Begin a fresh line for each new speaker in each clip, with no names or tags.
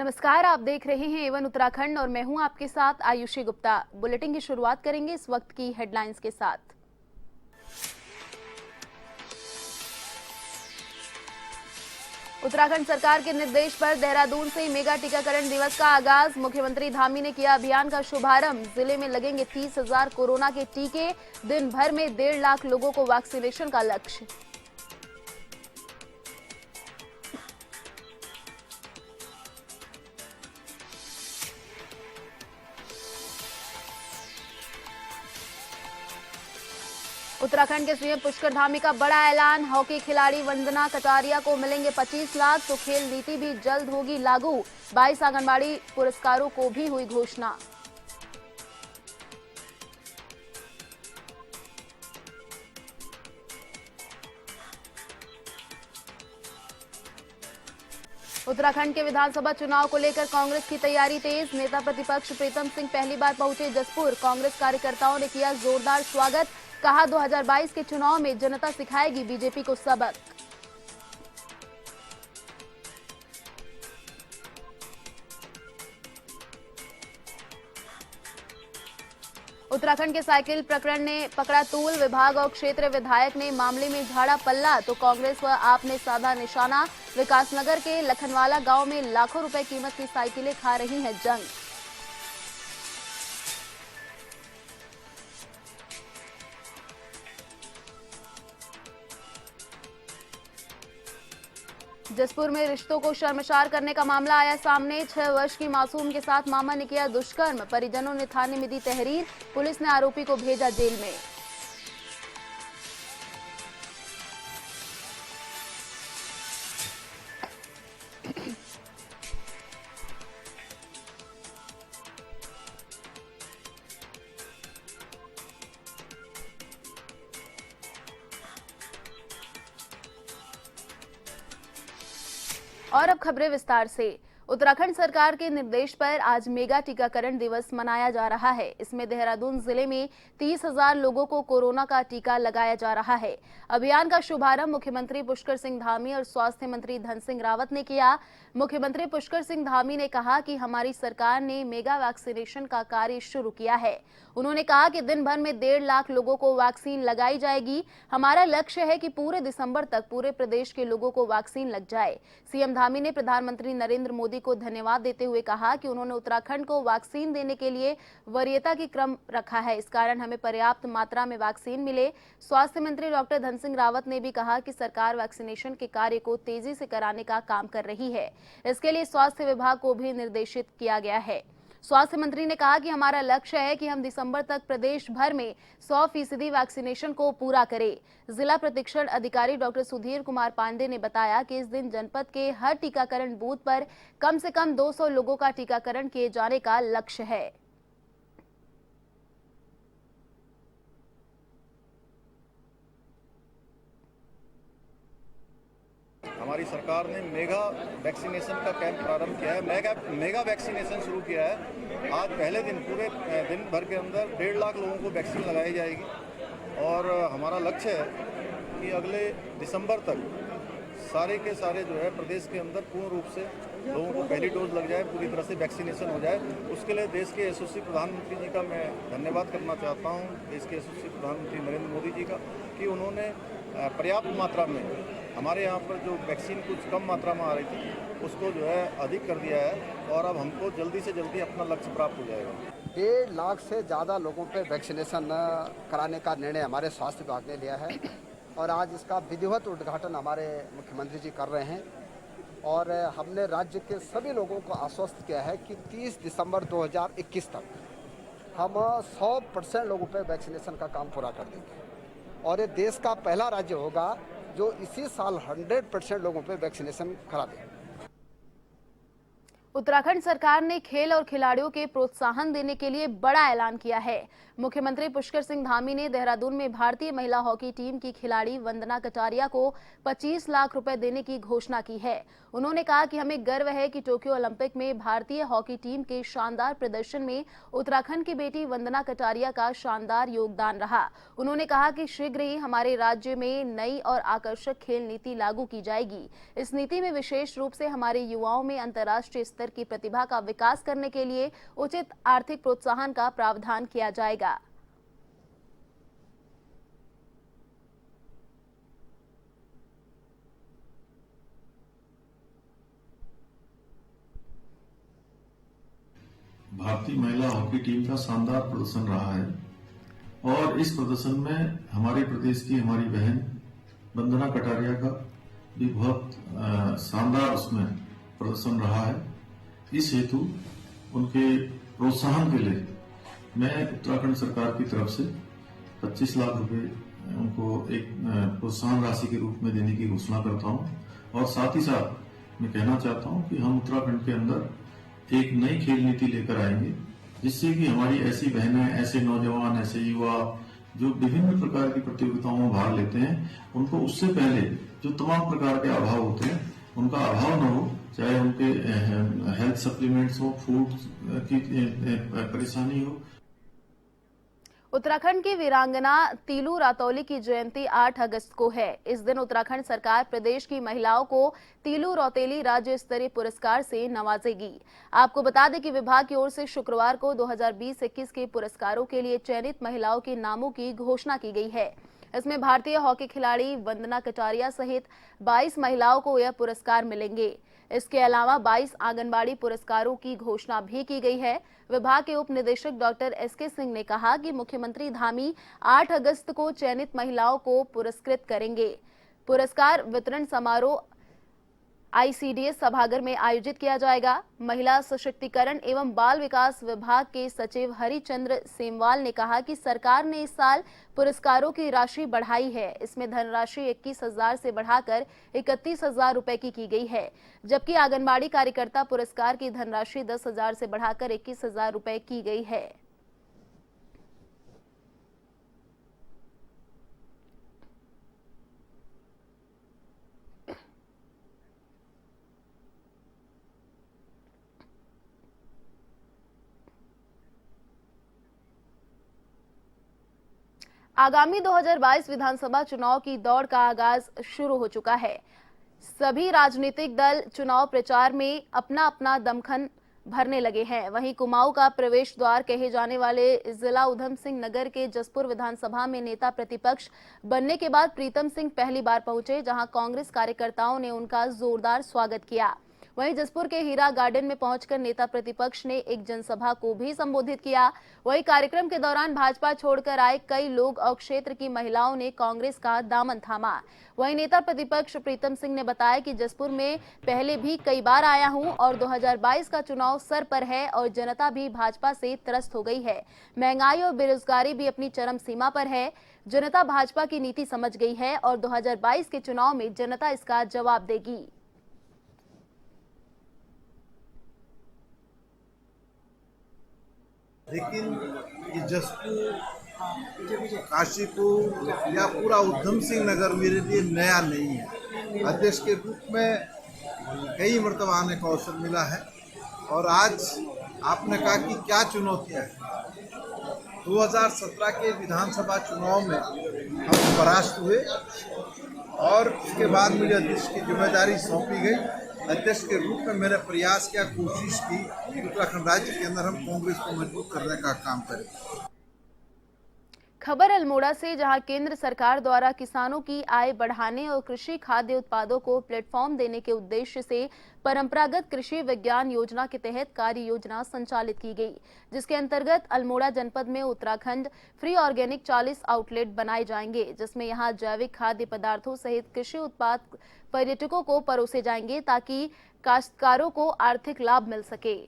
नमस्कार, आप देख रहे हैं एवन उत्तराखंड और मैं हूं आपके साथ आयुषी गुप्ता। बुलेटिन की शुरुआत करेंगे इस वक्त की हेडलाइंस के साथ। उत्तराखंड सरकार के निर्देश पर देहरादून से मेगा टीकाकरण दिवस का आगाज। मुख्यमंत्री धामी ने किया अभियान का शुभारंभ। जिले में लगेंगे 30,000 कोरोना के टीके। दिन भर में 1.5 लाख लोगों को वैक्सीनेशन का लक्ष्य। उत्तराखंड के सीएम पुष्कर धामी का बड़ा ऐलान। हॉकी खिलाड़ी वंदना कटारिया को मिलेंगे 25 लाख, तो खेल नीति भी जल्द होगी लागू। 22 आंगनबाड़ी पुरस्कारों को भी हुई घोषणा। उत्तराखंड के विधानसभा चुनाव को लेकर कांग्रेस की तैयारी तेज। नेता प्रतिपक्ष प्रीतम सिंह पहली बार पहुंचे जसपुर। कांग्रेस कार्यकर्ताओं ने किया जोरदार स्वागत। कहा 2022 के चुनाव में जनता सिखाएगी बीजेपी को सबक। उत्तराखंड के साइकिल प्रकरण ने पकड़ा तूल। विभाग और क्षेत्र विधायक ने मामले में झाड़ा पल्ला, तो कांग्रेस व आप ने साधा निशाना। विकासनगर के लखनवाला गांव में लाखों रुपए कीमत की साइकिलें खा रही हैं जंग। जसपुर में रिश्तों को शर्मसार करने का मामला आया सामने। 6 वर्ष की मासूम के साथ मामा ने किया दुष्कर्म। परिजनों ने थाने में दी तहरीर। पुलिस ने आरोपी को भेजा जेल में। और अब खबरें विस्तार से। उत्तराखंड सरकार के निर्देश पर आज मेगा टीकाकरण दिवस मनाया जा रहा है। इसमें देहरादून जिले में 30,000 लोगों को कोरोना का टीका लगाया जा रहा है। अभियान का शुभारंभ मुख्यमंत्री पुष्कर सिंह धामी और स्वास्थ्य मंत्री धन सिंह रावत ने किया। मुख्यमंत्री पुष्कर सिंह धामी ने कहा कि हमारी सरकार ने मेगा वैक्सीनेशन का कार्य शुरू किया है। उन्होंने कहा कि दिन भर में 1.5 लाख लोगों को वैक्सीन लगाई जाएगी। हमारा लक्ष्य है कि पूरे दिसंबर तक पूरे प्रदेश के लोगों को वैक्सीन लग जाए। सीएम धामी ने प्रधानमंत्री नरेंद्र मोदी को धन्यवाद देते हुए कहा कि उन्होंने उत्तराखंड को वैक्सीन देने के लिए वरीयता की क्रम रखा है। इस कारण हमें पर्याप्त मात्रा में वैक्सीन मिले। स्वास्थ्य मंत्री डॉक्टर धन सिंह रावत ने भी कहा कि सरकार वैक्सीनेशन के कार्य को तेजी से कराने का काम कर रही है। इसके लिए स्वास्थ्य विभाग को भी निर्देशित किया गया है। स्वास्थ्य मंत्री ने कहा कि हमारा लक्ष्य है कि हम दिसंबर तक प्रदेश भर में 100% वैक्सीनेशन को पूरा करें। जिला प्रतिरक्षण अधिकारी डॉक्टर सुधीर कुमार पांडे ने बताया कि इस दिन जनपद के हर टीकाकरण बूथ पर कम से कम 200 लोगों का टीकाकरण किए जाने का लक्ष्य है।
हमारी सरकार ने मेगा वैक्सीनेशन का कैंप प्रारंभ किया है। मेगा वैक्सीनेशन शुरू किया है। आज पहले दिन पूरे दिन भर के अंदर 1.5 लाख लोगों को वैक्सीन लगाई जाएगी और हमारा लक्ष्य है कि अगले दिसंबर तक सारे के सारे जो है प्रदेश के अंदर पूर्ण रूप से लोगों को पहली डोज लग जाए, पूरी तरह से वैक्सीनेशन हो जाए। उसके लिए देश के यशस्वी प्रधानमंत्री जी का मैं धन्यवाद करना चाहता हूँ, देश के यशस्वी प्रधानमंत्री नरेंद्र मोदी जी का, कि उन्होंने पर्याप्त मात्रा में हमारे यहाँ पर जो वैक्सीन कुछ कम मात्रा में आ रही थी उसको जो है अधिक कर दिया है और अब हमको जल्दी से जल्दी अपना लक्ष्य प्राप्त हो जाएगा।
1.5 लाख से ज़्यादा लोगों पे वैक्सीनेशन कराने का निर्णय हमारे स्वास्थ्य विभाग ने लिया है और आज इसका विधिवत उद्घाटन हमारे मुख्यमंत्री जी कर रहे हैं। और हमने राज्य के सभी लोगों को आश्वस्त किया है कि 30 दिसंबर 2021 तक हम 100% लोगों पे वैक्सीनेशन का काम पूरा कर देंगे और ये देश का पहला राज्य होगा जो इसी साल 100% लोगों पे वैक्सीनेशन करा दें।
उत्तराखंड सरकार ने खेल और खिलाड़ियों के प्रोत्साहन देने के लिए बड़ा ऐलान किया है। मुख्यमंत्री पुष्कर सिंह धामी ने देहरादून में भारतीय महिला हॉकी टीम की खिलाड़ी वंदना कटारिया को 25 लाख रुपए देने की घोषणा की है। उन्होंने कहा कि हमें गर्व है कि टोक्यो ओलंपिक में भारतीय हॉकी टीम के शानदार प्रदर्शन में उत्तराखंड की बेटी वंदना कटारिया का शानदार योगदान रहा। उन्होंने कहा कि शीघ्र ही हमारे राज्य में नई और आकर्षक खेल नीति लागू की जाएगी। इस नीति में विशेष रूप से हमारे युवाओं में अंतर्राष्ट्रीय स्तर की प्रतिभा का विकास करने के लिए उचित आर्थिक प्रोत्साहन का प्रावधान किया जाएगा।
भारतीय महिला हॉकी टीम का शानदार प्रदर्शन रहा है और इस प्रदर्शन में हमारे प्रदेश की हमारी बहन वंदना कटारिया का भी बहुत शानदार उसमें प्रदर्शन रहा है। इस हेतु उनके प्रोत्साहन के लिए मैं उत्तराखंड सरकार की तरफ से 25 लाख रुपए उनको एक प्रोत्साहन राशि के रूप में देने की घोषणा करता हूं और साथ ही साथ मैं कहना चाहता हूं कि हम उत्तराखंड के अंदर एक नई खेल नीति लेकर आएंगे जिससे कि हमारी ऐसी बहनें, ऐसे नौजवान, ऐसे युवा जो विभिन्न प्रकार की प्रतियोगिताओं में भाग लेते हैं, उनको उससे पहले जो तमाम प्रकार के अभाव होते हैं उनका अभाव न हो, चाहे उनके हेल्थ सप्लीमेंट्स हो, फूड की परेशानी हो।
उत्तराखंड की वीरांगना तीलू रातौली की जयंती 8 अगस्त को है। इस दिन उत्तराखंड सरकार प्रदेश की महिलाओं को तीलू रौतेली राज्य स्तरीय पुरस्कार से नवाजेगी। आपको बता दें कि विभाग की ओर से शुक्रवार को 2020-21 के पुरस्कारों के लिए चयनित महिलाओं के नामों की घोषणा की गई है। इसमें भारतीय हॉकी खिलाड़ी वंदना कटारिया सहित 22 महिलाओं को यह पुरस्कार मिलेंगे। इसके अलावा 22 आंगनबाड़ी पुरस्कारों की घोषणा भी की गई है। विभाग के उप निदेशक डॉक्टर एसके सिंह ने कहा कि मुख्यमंत्री धामी 8 अगस्त को चयनित महिलाओं को पुरस्कृत करेंगे। पुरस्कार वितरण समारोह आईसीडीएस सभागार में आयोजित किया जाएगा। महिला सशक्तिकरण एवं बाल विकास विभाग के सचिव हरिचंद्र सेमवाल ने कहा कि सरकार ने इस साल पुरस्कारों की राशि बढ़ाई है। इसमें धनराशि 21,000 से बढ़ाकर 31,000 रुपए की गई है, जबकि आंगनबाड़ी कार्यकर्ता पुरस्कार की धनराशि 10,000 से बढ़ाकर 21,000 रुपए की गई है। आगामी 2022 विधानसभा चुनाव की दौड़ का आगाज शुरू हो चुका है। सभी राजनीतिक दल चुनाव प्रचार में अपना अपना दमखम भरने लगे हैं। वहीं कुमाऊं का प्रवेश द्वार कहे जाने वाले जिला उधम सिंह नगर के जसपुर विधानसभा में नेता प्रतिपक्ष बनने के बाद प्रीतम सिंह पहली बार पहुंचे, जहां कांग्रेस कार्यकर्ताओं ने उनका जोरदार स्वागत किया। वहीं जसपुर के हीरा गार्डन में पहुंचकर नेता प्रतिपक्ष ने एक जनसभा को भी संबोधित किया। वहीं कार्यक्रम के दौरान भाजपा छोड़कर आए कई लोग और क्षेत्र की महिलाओं ने कांग्रेस का दामन थामा। वहीं नेता प्रतिपक्ष प्रीतम सिंह ने बताया कि जसपुर में पहले भी कई बार आया हूं और 2022 का चुनाव सर पर है और जनता भी भाजपा से त्रस्त हो गई है। महंगाई और बेरोजगारी भी अपनी चरम सीमा पर है। जनता भाजपा की नीति समझ गई है और 2022 के चुनाव में जनता इसका जवाब देगी।
लेकिन ये जसपुर, काशीपुर या पूरा उधम सिंह नगर मेरे लिए नया नहीं है। अध्यक्ष के रूप में कई मरतबा आने का अवसर मिला है और आज आपने कहा कि क्या चुनौतियाँ हैं। 2017 के विधानसभा चुनाव में हम परास्त हुए और उसके बाद मुझे अध्यक्ष की जिम्मेदारी सौंपी गई। अध्यक्ष के रूप में मैंने प्रयास किया, कोशिश की कि उत्तराखंड राज्य के अंदर हम कांग्रेस को मजबूत करने का काम करें।
खबर अल्मोड़ा से, जहां केंद्र सरकार द्वारा किसानों की आय बढ़ाने और कृषि खाद्य उत्पादों को प्लेटफॉर्म देने के उद्देश्य से परंपरागत कृषि विज्ञान योजना के तहत कार्य योजना संचालित की गई, जिसके अंतर्गत अल्मोड़ा जनपद में उत्तराखंड फ्री ऑर्गेनिक 40 आउटलेट बनाए जाएंगे, जिसमें यहां जैविक खाद्य पदार्थों सहित कृषि उत्पाद पर्यटकों को परोसे जाएंगे ताकि काश्तकारों को आर्थिक लाभ मिल सके।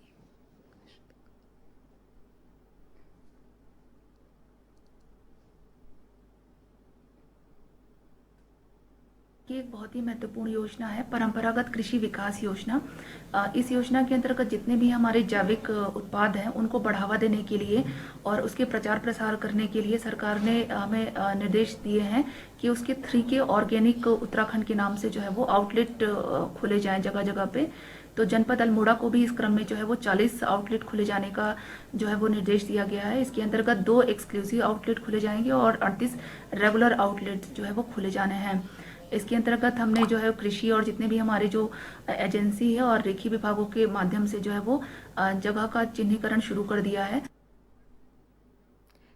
ये एक बहुत ही महत्वपूर्ण योजना है, परंपरागत कृषि विकास योजना। इस योजना के अंतर्गत जितने भी हमारे जैविक उत्पाद हैं उनको बढ़ावा देने के लिए और उसके प्रचार प्रसार करने के लिए सरकार ने हमें निर्देश दिए हैं कि उसके 3K ऑर्गेनिक उत्तराखंड के नाम से जो है वो आउटलेट खोले जाएं जगह जगह पे। तो जनपद अल्मोड़ा को भी इस क्रम में जो है वो 40 आउटलेट खोले जाने का जो है वो निर्देश दिया गया है। इसके अंतर्गत 2 एक्सक्लूसिव आउटलेट खोले जाएंगे और 38 रेगुलर आउटलेट जो है वो खोले जाने हैं। इसके अंतर्गत हमने जो है कृषि और जितने भी हमारे जो एजेंसी है और रेखी विभागों के माध्यम से जो है वो जगह का चिन्हीकरण शुरू कर दिया है।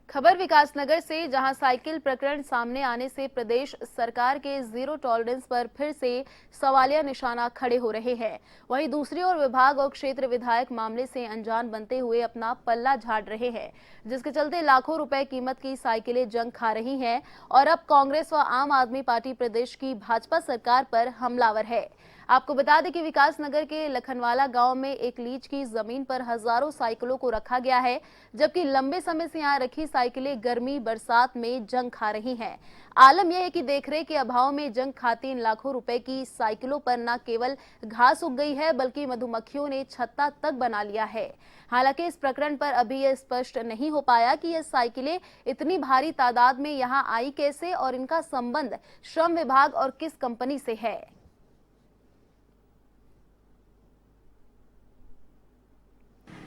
खबर विकासनगर से, जहां साइकिल प्रकरण सामने आने से प्रदेश सरकार के जीरो टॉलरेंस पर फिर से सवालिया निशाना खड़े हो रहे हैं। वहीं दूसरी ओर विभाग और क्षेत्र विधायक मामले से अनजान बनते हुए अपना पल्ला झाड़ रहे हैं, जिसके चलते लाखों रुपए कीमत की साइकिलें जंग खा रही हैं और अब कांग्रेस व आम आदमी पार्टी प्रदेश की भाजपा सरकार पर हमलावर है। आपको बता दें कि विकासनगर के लखनवाला गांव में एक लीज की जमीन पर हजारों साइकिलों को रखा गया है, जबकि लंबे समय से यहां रखी साइकिलें गर्मी बरसात में जंग खा रही हैं। आलम यह है कि देखरेख के अभाव में जंग खाती इन लाखों रुपए की साइकिलों पर न केवल घास उग गई है, बल्कि मधुमक्खियों ने छत्ता तक बना लिया है। हालांकि इस प्रकरण पर अभी यह स्पष्ट नहीं हो पाया कि यह साइकिलें इतनी भारी तादाद में यहां आई कैसे और इनका संबंध श्रम विभाग और किस कंपनी से है।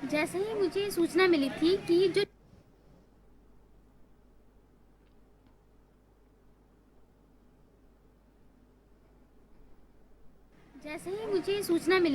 जैसे ही मुझे सूचना मिली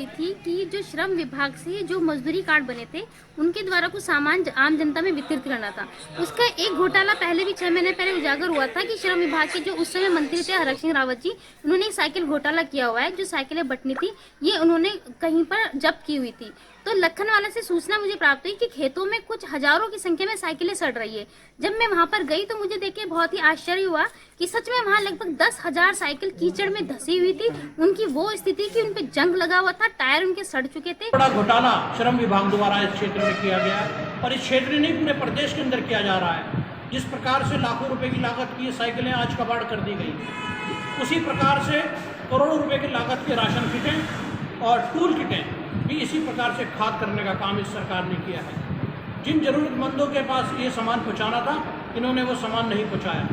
थी कि जो श्रम विभाग से जो मजदूरी कार्ड बने थे उनके द्वारा कुछ सामान आम जनता में वितरित करना था, उसका एक घोटाला पहले भी 6 महीने पहले उजागर हुआ था कि श्रम विभाग के जो उस समय मंत्री थे हरक सिंह रावत जी, उन्होंने एक साइकिल घोटाला किया हुआ है। जो साइकिलें बंटनी थी ये उन्होंने कहीं पर जब्त की हुई थी। तो लखनवाला से सूचना मुझे प्राप्त हुई कि खेतों में कुछ हजारों की संख्या में साइकिलें सड़ रही है। जब मैं वहां पर गई तो मुझे देख के बहुत ही आश्चर्य हुआ कि सच में वहां लगभग 10,000 साइकिल कीचड़ में धसी हुई थी। उनकी वो स्थिति कि उन पे जंग लगा हुआ था, टायर उनके सड़ चुके थे।
बड़ा घोटाला श्रम विभाग द्वारा इस क्षेत्र में किया गया है और इस क्षेत्र नहीं पूरे प्रदेश के अंदर किया जा रहा है। जिस प्रकार से लाखों रुपए की लागत की साइकिलें आज कबाड़ कर दी गई, उसी प्रकार से करोड़ों रुपए की लागत के राशन किटें और टूल किटें भी इसी प्रकार से खाद करने का काम इस सरकार ने किया है। जिन जरूरतमंदों के पास ये सामान पहुंचाना था, इन्होंने वो सामान नहीं पहुंचाया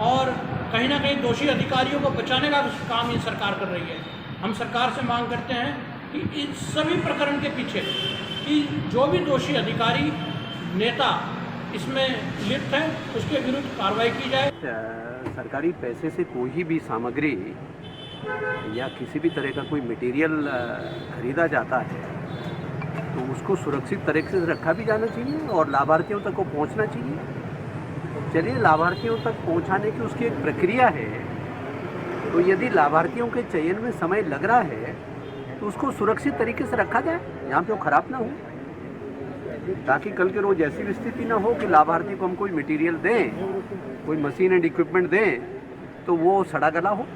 और कहीं ना कहीं दोषी अधिकारियों को बचाने का काम ये सरकार कर रही है। हम सरकार से मांग करते हैं कि इस सभी प्रकरण के पीछे कि जो भी दोषी अधिकारी नेता इसमें लिप्त है उसके विरुद्ध कार्रवाई की जाए।
सरकारी पैसे से कोई भी सामग्री या किसी भी तरह का कोई मटेरियल खरीदा जाता है तो उसको सुरक्षित तरीके से रखा भी जाना चाहिए और लाभार्थियों तक को पहुंचना चाहिए। चलिए, लाभार्थियों तक पहुंचाने की उसकी एक प्रक्रिया है, तो यदि लाभार्थियों के चयन में समय लग रहा है तो उसको सुरक्षित तरीके से रखा जाए, यहाँ पे वो खराब ना हो, ताकि कल के रोज ऐसी स्थिति ना हो कि लाभार्थी को हम कोई मटेरियल दें, कोई मशीन एंड इक्विपमेंट दें तो वो सड़ा गला हो।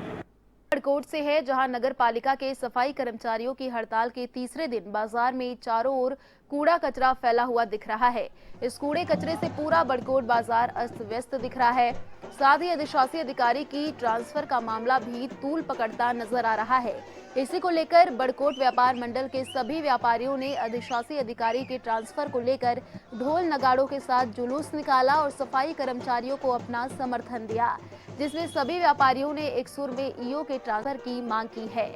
कोट से है, जहां नगर पालिका के सफाई कर्मचारियों की हड़ताल के तीसरे दिन बाजार में चारों ओर कूड़ा कचरा फैला हुआ दिख रहा है। इस कूड़े कचरे से पूरा बड़कोट बाजार अस्त व्यस्त दिख रहा है। साथ ही अधिशासी अधिकारी की ट्रांसफर का मामला भी तूल पकड़ता नजर आ रहा है। इसी को लेकर बड़कोट व्यापार मंडल के सभी व्यापारियों ने अधिशासी अधिकारी के ट्रांसफर को लेकर ढोल नगाड़ों के साथ जुलूस निकाला और सफाई कर्मचारियों को अपना समर्थन दिया, जिसमें सभी व्यापारियों ने एक सुर में ईओ के ट्रांसफर की मांग की है।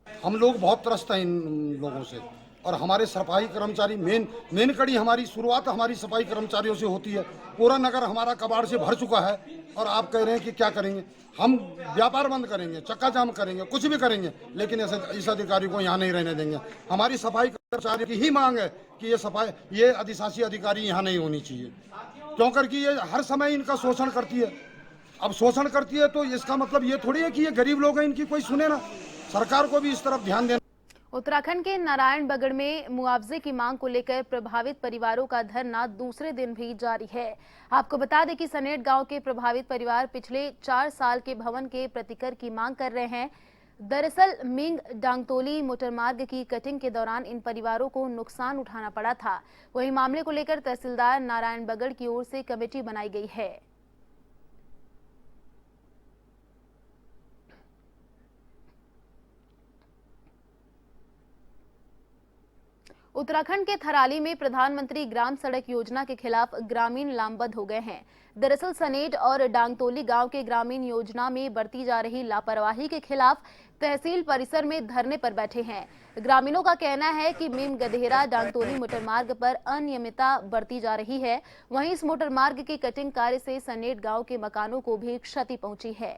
हम लोग बहुत त्रस्त हैं इन लोगों से और हमारे सफाई कर्मचारी मेन कड़ी हमारी शुरुआत हमारी सफाई कर्मचारियों से होती है। पूरा नगर हमारा कबाड़ से भर चुका है और आप कह रहे हैं कि क्या करेंगे, हम व्यापार बंद करेंगे, चक्का जाम करेंगे, कुछ भी करेंगे, लेकिन इस अधिकारी को यहाँ नहीं रहने देंगे। हमारी सफाई कर्मचारी की ही मांग है कि ये अधिशासी अधिकारी यहाँ नहीं होनी चाहिए, क्यों करके ये हर समय इनका शोषण करती है। अब शोषण करती है तो इसका मतलब ये थोड़ी है कि ये गरीब लोग हैं, इनकी कोई सुने ना। सरकार को भी इस तरफ ध्यान देना।
उत्तराखंड के नारायणबगड़ में मुआवजे की मांग को लेकर प्रभावित परिवारों का धरना दूसरे दिन भी जारी है। आपको बता दें कि सनेट गांव के प्रभावित परिवार पिछले 4 साल के भवन के प्रतिकर की मांग कर रहे हैं। दरअसल मिंग डांगतोली मोटरमार्ग की कटिंग के दौरान इन परिवारों को नुकसान उठाना पड़ा था। वहीं मामले को लेकर तहसीलदार नारायणबगड़ की ओर से कमेटी बनाई गई है। उत्तराखंड के थराली में प्रधानमंत्री ग्राम सड़क योजना के खिलाफ ग्रामीण लामबंद हो गए हैं। दरअसल सनेट और डांगतोली गांव के ग्रामीण योजना में बरती जा रही लापरवाही के खिलाफ तहसील परिसर में धरने पर बैठे हैं। ग्रामीणों का कहना है कि मीम गधेरा डांगतोली मोटरमार्ग पर अनियमितता बरती जा रही है। वहीं इस मोटरमार्ग की कटिंग कार्य से सनेट गांव के मकानों को भी क्षति पहुंची है।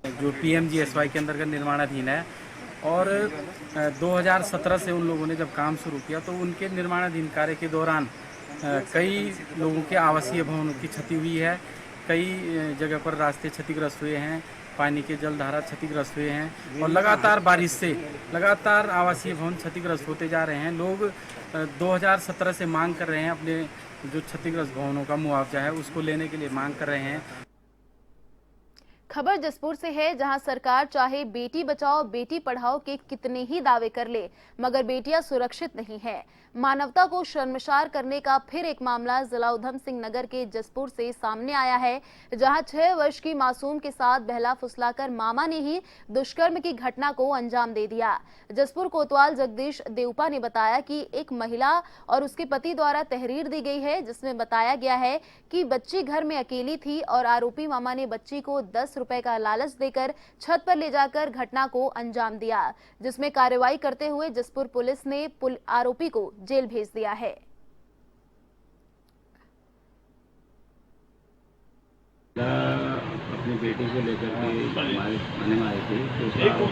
जो PMGSY के अंतर्गत निर्माणाधीन है और 2017 से उन लोगों ने जब काम शुरू किया तो उनके निर्माणाधीन कार्य के दौरान कई लोगों के आवासीय भवनों की क्षति हुई है। कई जगह पर रास्ते क्षतिग्रस्त हुए हैं, पानी के जलधारा क्षतिग्रस्त हुए हैं और लगातार बारिश से लगातार आवासीय भवन क्षतिग्रस्त होते जा रहे हैं। लोग 2017 से मांग कर रहे हैं, अपने जो क्षतिग्रस्त भवनों का मुआवजा है उसको लेने के लिए मांग कर रहे हैं।
खबर जसपुर से है, जहां सरकार चाहे बेटी बचाओ बेटी पढ़ाओ के कितने ही दावे कर ले, मगर बेटियां सुरक्षित नहीं है। मानवता को शर्मसार करने का फिर एक मामला जिला उधम सिंह नगर के जसपुर से सामने आया है, जहां 6 वर्ष की मासूम के साथ बहला फुसलाकर मामा ने ही दुष्कर्म की घटना को अंजाम दे दिया। जसपुर कोतवाल जगदीश देवपा ने बताया कि एक महिला और उसके पति द्वारा तहरीर दी गई है, जिसमें बताया गया है कि बच्ची घर में अकेली थी और आरोपी मामा ने बच्ची को 10 रुपए का लालच देकर छत पर ले जाकर घटना को अंजाम दिया, जिसमें कार्रवाई करते हुए जसपुर पुलिस ने आरोपी को जेल भेज दिया है।
अपनी बेटी को लेकर के हमारे थाने में आई थी तो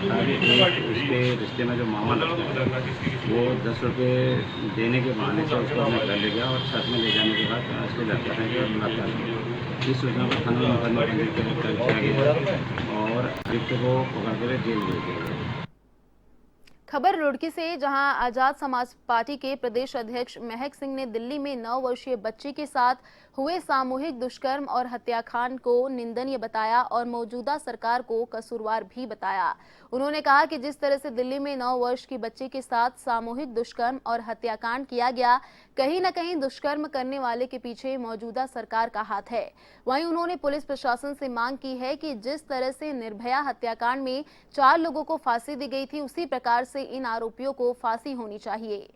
उसके रिश्ते में जो मामा लगता है वो 10 रुपये देने के बहाने से उसको अपने घर ले गया और छत में ले जाने के बाद उसके लड़के ने बलात्कार किया। इस सूचना पर थाना में मुकदमा पंजीकृत किया गया और अभियुक्त को पकड़ कर जेल भेज दिया गया।
खबर रुड़की से, जहां आजाद समाज पार्टी के प्रदेश अध्यक्ष महक सिंह ने दिल्ली में 9 वर्षीय बच्ची के साथ हुए सामूहिक दुष्कर्म और हत्याकांड को निंदनीय बताया और मौजूदा सरकार को कसूरवार भी बताया। उन्होंने कहा कि जिस तरह से दिल्ली में 9 वर्ष की बच्ची के साथ सामूहिक दुष्कर्म और हत्याकांड किया गया, कहीं न कहीं दुष्कर्म करने वाले के पीछे मौजूदा सरकार का हाथ है। वहीं उन्होंने पुलिस प्रशासन से मांग की है कि जिस तरह से निर्भया हत्याकांड में 4 लोगों को फांसी दी गई थी, उसी प्रकार से इन आरोपियों को फांसी होनी चाहिए।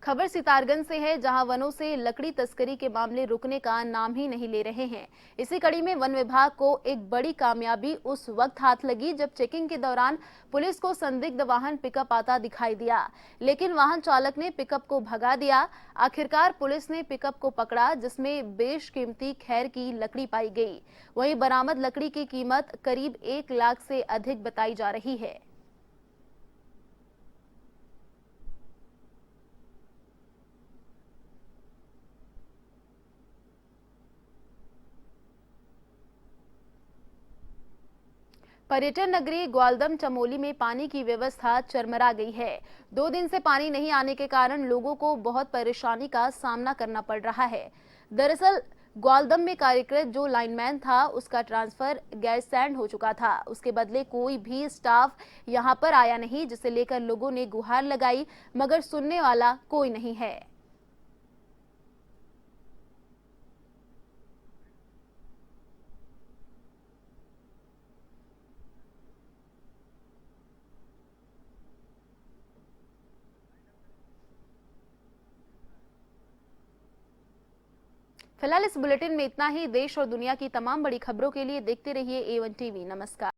खबर सितारगंज से है, जहां वनों से लकड़ी तस्करी के मामले रुकने का नाम ही नहीं ले रहे हैं। इसी कड़ी में वन विभाग को एक बड़ी कामयाबी उस वक्त हाथ लगी जब चेकिंग के दौरान पुलिस को संदिग्ध वाहन पिकअप आता दिखाई दिया, लेकिन वाहन चालक ने पिकअप को भगा दिया। आखिरकार पुलिस ने पिकअप को पकड़ा, जिसमें बेशकीमती खैर की लकड़ी पाई गई। वहीं बरामद लकड़ी की कीमत करीब 1 लाख से अधिक बताई जा रही है। पर्यटन नगरी ग्वालदम चमोली में पानी की व्यवस्था चरमरा गई है। 2 दिन से पानी नहीं आने के कारण लोगों को बहुत परेशानी का सामना करना पड़ रहा है। दरअसल ग्वालदम में कार्यरत जो लाइनमैन था, उसका ट्रांसफर गैरसैंड हो चुका था। उसके बदले कोई भी स्टाफ यहां पर आया नहीं, जिसे लेकर लोगों ने गुहार लगाई, मगर सुनने वाला कोई नहीं है। फिलहाल इस बुलेटिन में इतना ही। देश और दुनिया की तमाम बड़ी खबरों के लिए देखते रहिए A1 TV। नमस्कार।